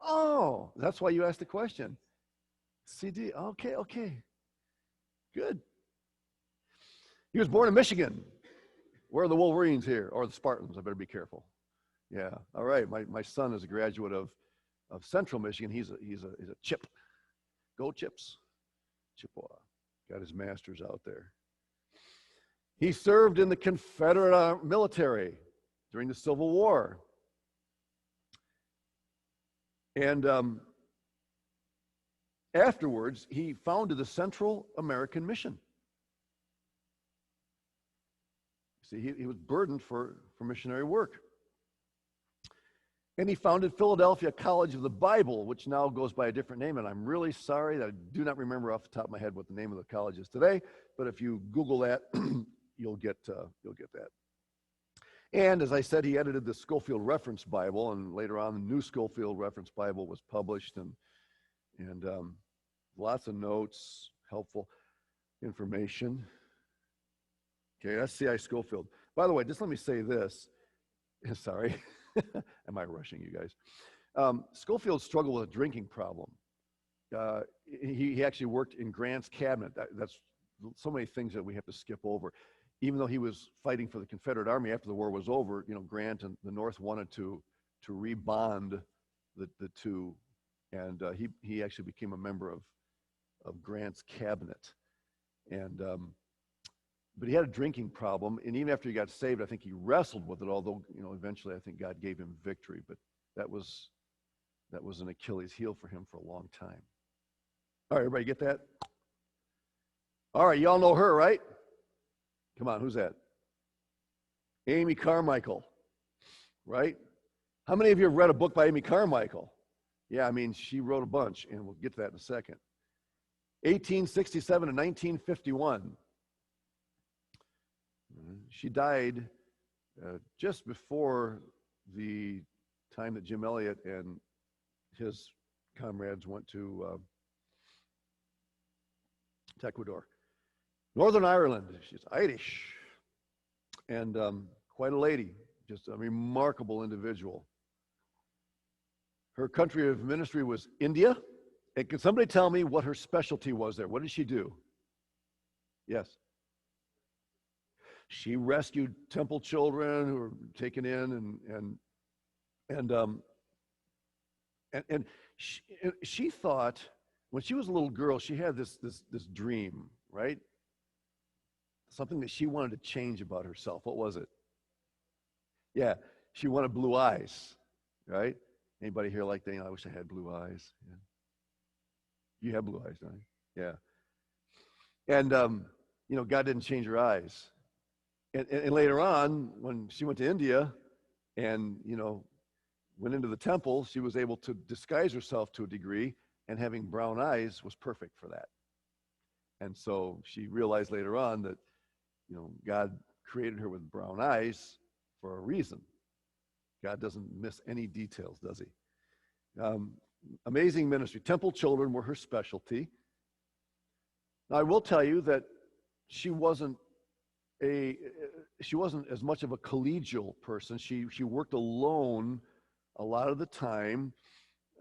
Oh, that's why you asked the question. C.D. Okay. Good. He was born in Michigan. Where are the Wolverines here? Or the Spartans? I better be careful. Yeah. All right. My son is a graduate of Central Michigan. He's a Chip. Go Chips. Chippewa. Got his master's out there. He served in the Confederate military during the Civil War. And afterwards, he founded the Central American Mission. See, he was burdened for missionary work. And he founded Philadelphia College of the Bible, which now goes by a different name. And I'm really sorry that I do not remember off the top of my head what the name of the college is today. But if you Google that, you'll get that. And as I said, he edited the Schofield Reference Bible, and later on, the New Schofield Reference Bible was published, and lots of notes, helpful information. Okay, that's C.I. Schofield. By the way, just let me say this. Sorry. Am I rushing you guys? Schofield struggled with a drinking problem. He actually worked in Grant's cabinet. That's so many things that we have to skip over. Even though he was fighting for the Confederate Army after the war was over, Grant and the North wanted to rebond the two, and he actually became a member of Grant's cabinet. And but he had a drinking problem, and even after he got saved, I think he wrestled with it, although, eventually I think God gave him victory. But that was an Achilles heel for him for a long time. All right, everybody get that? All right, y'all know her, right? Come on, who's that? Amy Carmichael, right? How many of you have read a book by Amy Carmichael? Yeah, I mean, she wrote a bunch, and we'll get to that in a second. 1867 to 1951. She died just before the time that Jim Elliot and his comrades went to Ecuador. Northern Ireland, she's Irish, and quite a lady, just a remarkable individual. Her country of ministry was India. And can somebody tell me what her specialty was there? What did she do? Yes. She rescued temple children who were taken in, and she thought, when she was a little girl, she had this dream, right? Something that she wanted to change about herself. What was it? Yeah, she wanted blue eyes, right? Anybody here like that? I wish I had blue eyes. Yeah. You have blue eyes, don't you? Yeah. And God didn't change her eyes. And later on, when she went to India and, went into the temple, she was able to disguise herself to a degree, and having brown eyes was perfect for that. And so she realized later on that, God created her with brown eyes for a reason. God doesn't miss any details, does he? Amazing ministry. Temple children were her specialty. Now, I will tell you that she wasn't as much of a collegial person. She worked alone a lot of the time,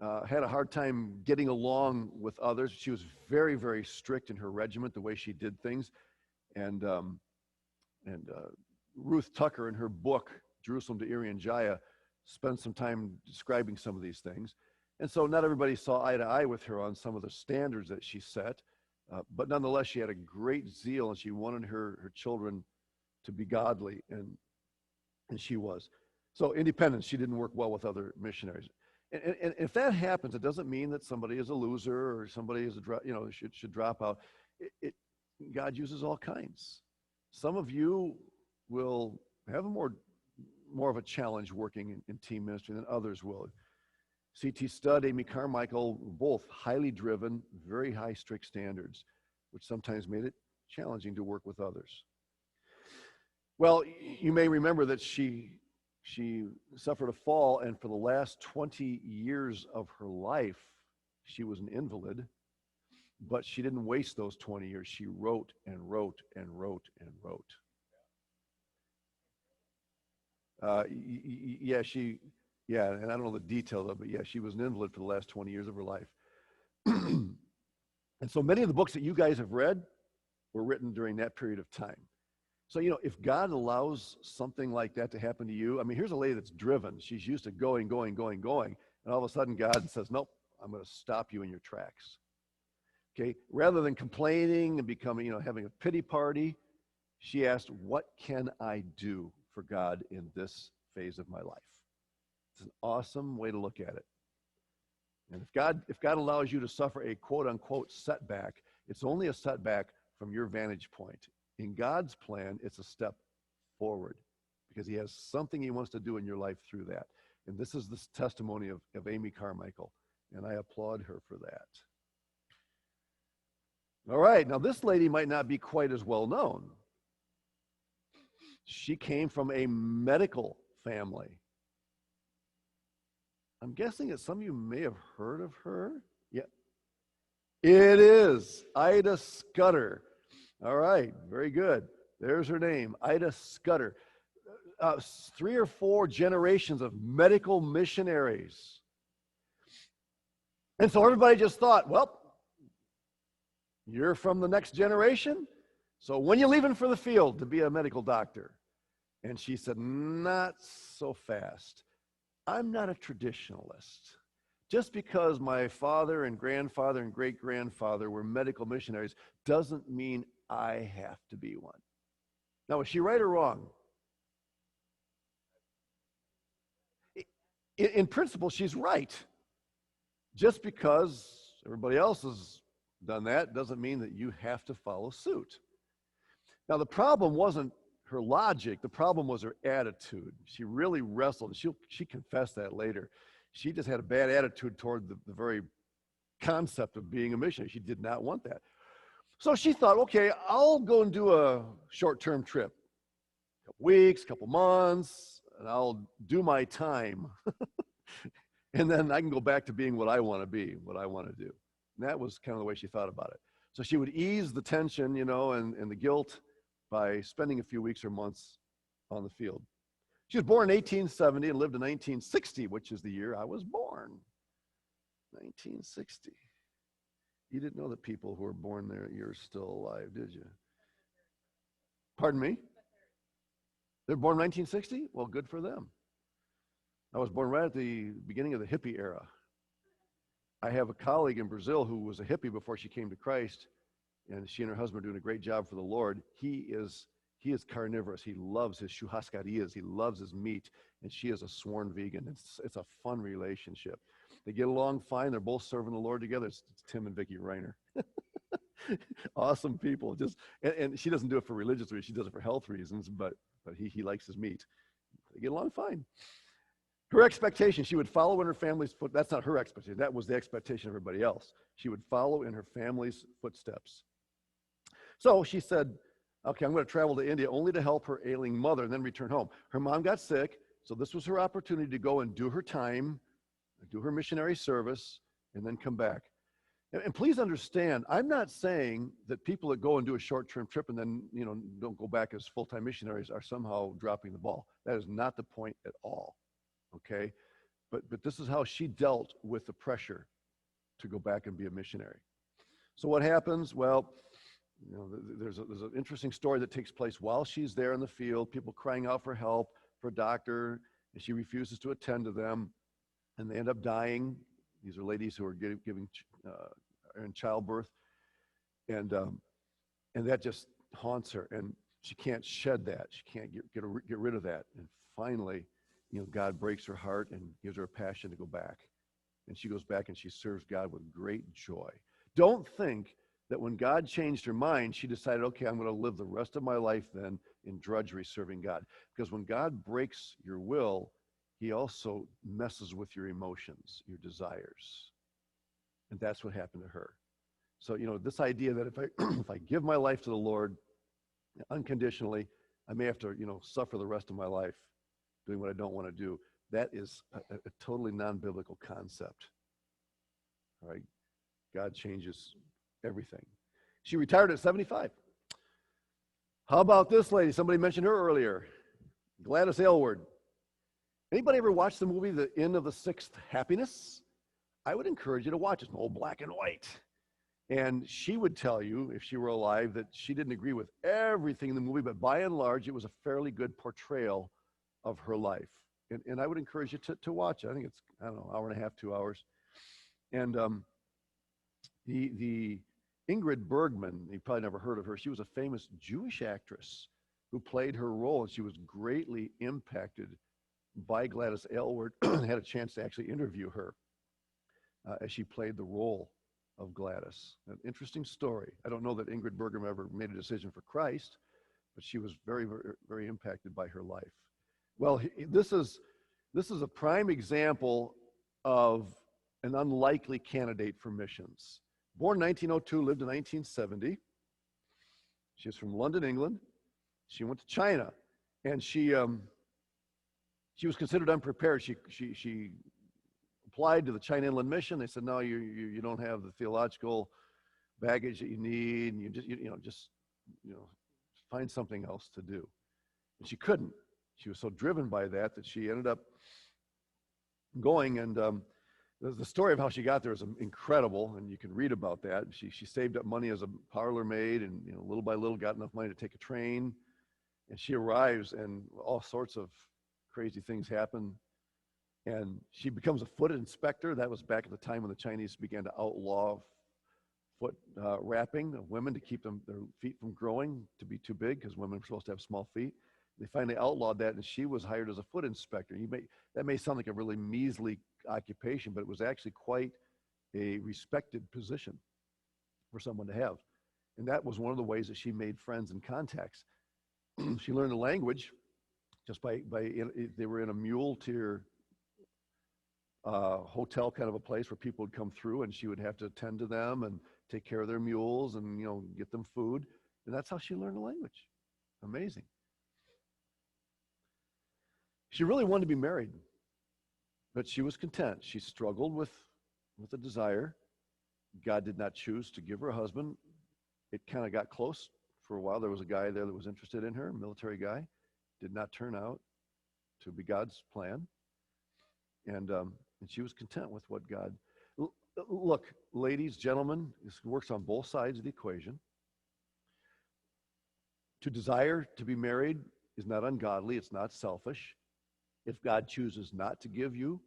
had a hard time getting along with others. She was very, very strict in her regiment, the way she did things. And Ruth Tucker, in her book, Jerusalem to Irian spends some time describing some of these things. And so not everybody saw eye to eye with her on some of the standards that she set, but nonetheless, she had a great zeal, and she wanted her children to be godly, and she was. So independence, she didn't work well with other missionaries. And if that happens, it doesn't mean that somebody is a loser or somebody is should drop out. God uses all kinds. Some of you will have more of a challenge working in team ministry than others will. C.T. Studd, Amy Carmichael, both highly driven, very high strict standards, which sometimes made it challenging to work with others. Well, you may remember that she suffered a fall, and for the last 20 years of her life, she was an invalid, but she didn't waste those 20 years. She wrote and wrote and wrote and wrote. And I don't know the details of it, but she was an invalid for the last 20 years of her life. And so many of the books that you guys have read were written during that period of time. So, if God allows something like that to happen to you, here's a lady that's driven. She's used to going, and all of a sudden God says, nope, I'm going to stop you in your tracks. Okay? Rather than complaining and becoming, having a pity party, she asked, what can I do for God in this phase of my life? It's an awesome way to look at it. And if God allows you to suffer a quote-unquote setback, it's only a setback from your vantage point. In God's plan, it's a step forward because he has something he wants to do in your life through that. And this is the testimony of Amy Carmichael, and I applaud her for that. All right, now this lady might not be quite as well known. She came from a medical family. I'm guessing that some of you may have heard of her. Yeah. It is Ida Scudder. All right, very good. There's her name, Ida Scudder. 3 or 4 generations of medical missionaries. And so everybody just thought, well, you're from the next generation, so when you leaving for the field to be a medical doctor? And she said, not so fast. I'm not a traditionalist. Just because my father and grandfather and great-grandfather were medical missionaries doesn't mean I have to be one. Now, is she right or wrong? In principle, she's right. Just because everybody else has done that doesn't mean that you have to follow suit. Now, the problem wasn't her logic. The problem was her attitude. She really wrestled. She confessed that later. She just had a bad attitude toward the very concept of being a missionary. She did not want that. So she thought, okay, I'll go and do a short-term trip, a couple weeks, a couple months, and I'll do my time. And then I can go back to being what I want to be, what I want to do. And that was kind of the way she thought about it. So she would ease the tension, and the guilt by spending a few weeks or months on the field. She was born in 1870 and lived in 1960, which is the year I was born. 1960. You didn't know that people who were born there you're still alive, did you? Pardon me? They're born in 1960? Well, good for them. I was born right at the beginning of the hippie era. I have a colleague in Brazil who was a hippie before she came to Christ, and she and her husband are doing a great job for the Lord. He is carnivorous. He loves his churrascarias. He loves his meat, and she is a sworn vegan. It's a fun relationship. They get along fine. They're both serving the Lord together. It's Tim and Vicki Reiner. Awesome people. And she doesn't do it for religious reasons. She does it for health reasons, but he likes his meat. They get along fine. Her expectation, she would follow in her family's foot. That's not her expectation. That was the expectation of everybody else. She would follow in her family's footsteps. So she said, okay, I'm going to travel to India only to help her ailing mother and then return home. Her mom got sick, so this was her opportunity to go and do her time, do her missionary service, and then come back. And please understand, I'm not saying that people that go and do a short-term trip and then, don't go back as full-time missionaries are somehow dropping the ball. That is not the point at all. Okay, but this is how she dealt with the pressure to go back and be a missionary. So what happens? Well, there's an interesting story that takes place while she's there in the field. People crying out for help, for a doctor, and she refuses to attend to them, and they end up dying. These are ladies who are are in childbirth, and that just haunts her, and she can't shed that. She can't get rid of that, and finally, God breaks her heart and gives her a passion to go back. And she goes back and she serves God with great joy. Don't think that when God changed her mind, she decided, okay, I'm going to live the rest of my life then in drudgery serving God. Because when God breaks your will, he also messes with your emotions, your desires. And that's what happened to her. So, this idea that if I give my life to the Lord unconditionally, I may have to, suffer the rest of my life doing what I don't want to do. That is a totally non-biblical concept. All right? God changes everything. She retired at 75. How about this lady? Somebody mentioned her earlier. Gladys Aylward. Anybody ever watch the movie The Inn of the Sixth Happiness? I would encourage you to watch it. It's an old black and white. And she would tell you, if she were alive, that she didn't agree with everything in the movie, but by and large, it was a fairly good portrayal of her life. And I would encourage you to watch it. I think it's, hour and a half, 2 hours. And the Ingrid Bergman, you probably never heard of her. She was a famous Jewish actress who played her role, and she was greatly impacted by Gladys Aylward. I had a chance to actually interview her as she played the role of Gladys. An interesting story. I don't know that Ingrid Bergman ever made a decision for Christ, but she was very, very, very impacted by her life. Well, this is a prime example of an unlikely candidate for missions. Born in 1902, lived in 1970. She's from London, England. She went to China, and she was considered unprepared. She applied to the China Inland Mission. They said, no, you don't have the theological baggage that you need, and you just find something else to do. And she couldn't. She was so driven by that she ended up going, and the story of how she got there is incredible, and you can read about that. She saved up money as a parlor maid, and little by little got enough money to take a train, and she arrives, and all sorts of crazy things happen, and she becomes a foot inspector. That was back at the time when the Chinese began to outlaw foot wrapping of women to keep their feet from growing to be too big, because women were supposed to have small feet. They finally outlawed that, and she was hired as a foot inspector. That may sound like a really measly occupation, but it was actually quite a respected position for someone to have. And that was one of the ways that she made friends and contacts. She learned the language just they were in a muleteer hotel kind of a place where people would come through, and she would have to attend to them and take care of their mules and, get them food. And that's how she learned the language. Amazing. She really wanted to be married, but she was content. She struggled with a desire. God did not choose to give her a husband. It kind of got close for a while. There was a guy there that was interested in her, a military guy. Did not turn out to be God's plan. And she was content with what God... Look, ladies, gentlemen, this works on both sides of the equation. To desire to be married is not ungodly. It's not selfish. If God chooses not to give you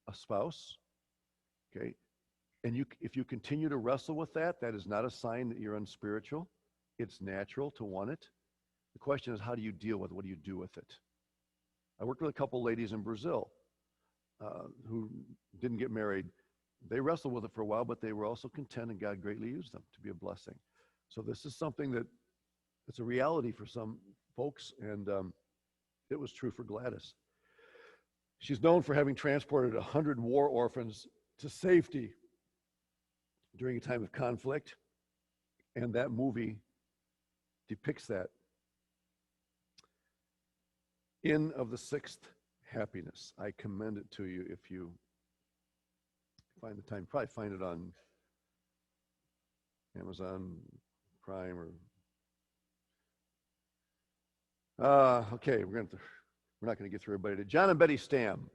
a spouse, okay, and if you continue to wrestle with that, that is not a sign that you're unspiritual. It's natural to want it. The question is, how do you deal with it? What do you do with it? I worked with a couple ladies in Brazil who didn't get married. They wrestled with it for a while, but they were also content, and God greatly used them to be a blessing. So this is something that it's a reality for some folks, and it was true for Gladys. She's known for having transported 100 war orphans to safety during a time of conflict, and that movie depicts that. Inn of the Sixth Happiness. I commend it to you if you find the time. Probably find it on Amazon Prime or... okay, we're not going to get through everybody today. John and Betty Stam.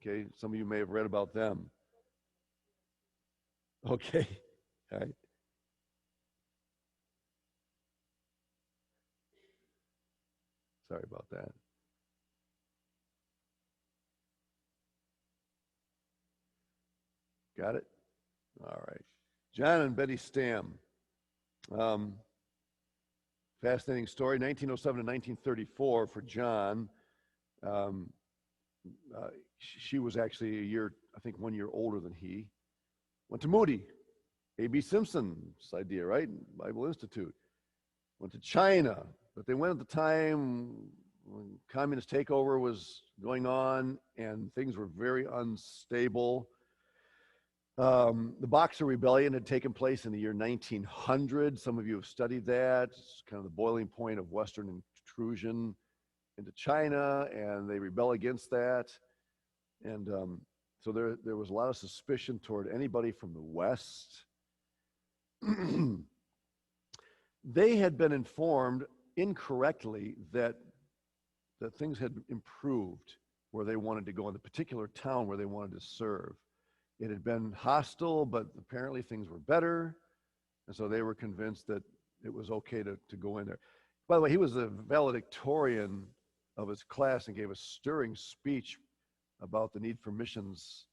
Okay, some of you may have read about them. Okay, all right. Sorry about that. Got it? All right. John and Betty Stam. Fascinating story. 1907 to 1934 for John. She was actually 1 year older than he. Went to Moody. A.B. Simpson's idea, right? Bible Institute. Went to China. But they went at the time when communist takeover was going on and things were very unstable. The Boxer Rebellion had taken place in the year 1900. Some of you have studied that. It's kind of the boiling point of Western intrusion into China, and they rebel against that. And so there was a lot of suspicion toward anybody from the West. They had been informed incorrectly that things had improved where they wanted to go, in the particular town where they wanted to serve. It had been hostile, but apparently things were better, and so they were convinced that it was okay to go in there. By the way, he was a valedictorian of his class and gave a stirring speech about the need for missions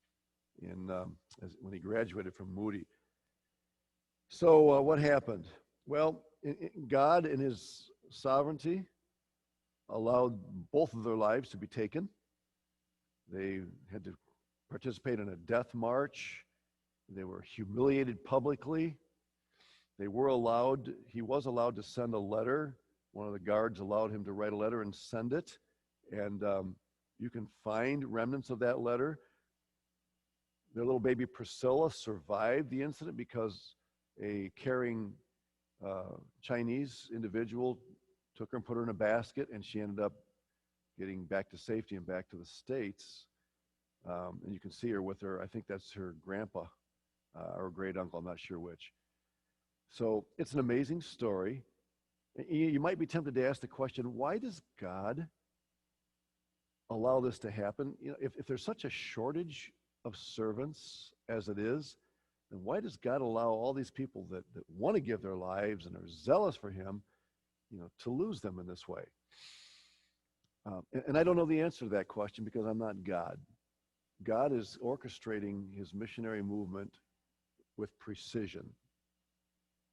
when he graduated from Moody. So what happened? Well, God in his sovereignty allowed both of their lives to be taken. They had to participate in a death march. They were humiliated publicly. He was allowed to send a letter. One of the guards allowed him to write a letter and send it. And you can find remnants of that letter. Their little baby Priscilla survived the incident because a caring Chinese individual took her and put her in a basket, and she ended up getting back to safety and back to the States. And you can see her with her, I think that's her grandpa or great uncle, I'm not sure which. So it's an amazing story. You might be tempted to ask the question, why does God allow this to happen? If there's such a shortage of servants as it is, then why does God allow all these people that want to give their lives and are zealous for him, to lose them in this way? And I don't know the answer to that question because I'm not God. God is orchestrating his missionary movement with precision.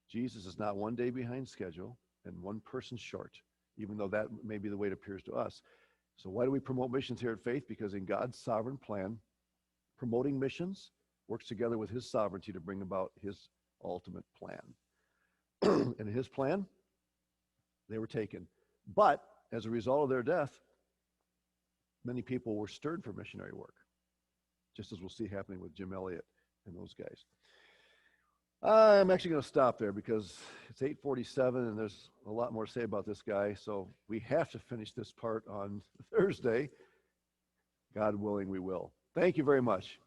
Jesus is not one day behind schedule and one person short, even though that may be the way it appears to us. So why do we promote missions here at Faith? Because in God's sovereign plan, promoting missions works together with his sovereignty to bring about his ultimate plan. And his plan, they were taken. But as a result of their death, many people were stirred for missionary work, just as we'll see happening with Jim Elliot and those guys. I'm actually going to stop there because it's 8:47 and there's a lot more to say about this guy. So we have to finish this part on Thursday. God willing, we will. Thank you very much.